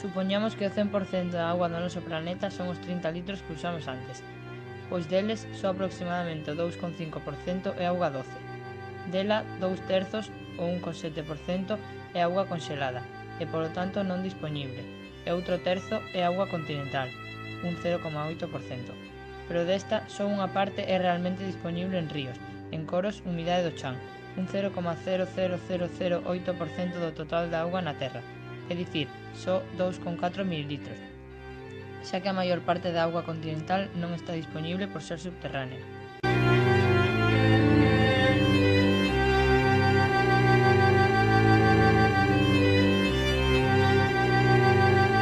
Supoñamos que o 100% da auga do noso planeta son os 30 litros que usamos antes, pois deles só aproximadamente o 2,5% é auga doce. Dela, 2/3, o 1,7%, é auga conxelada e, polo tanto, non dispoñible, e outro terzo é auga continental, un 0,8%. Pero desta, só unha parte é realmente dispoñible en ríos, en coros, humidade do chan, un 0,00008% do total da auga na Terra, é dicir, só 2,4 mililitros, xa que a maior parte da auga continental non está dispoñible por ser subterránea.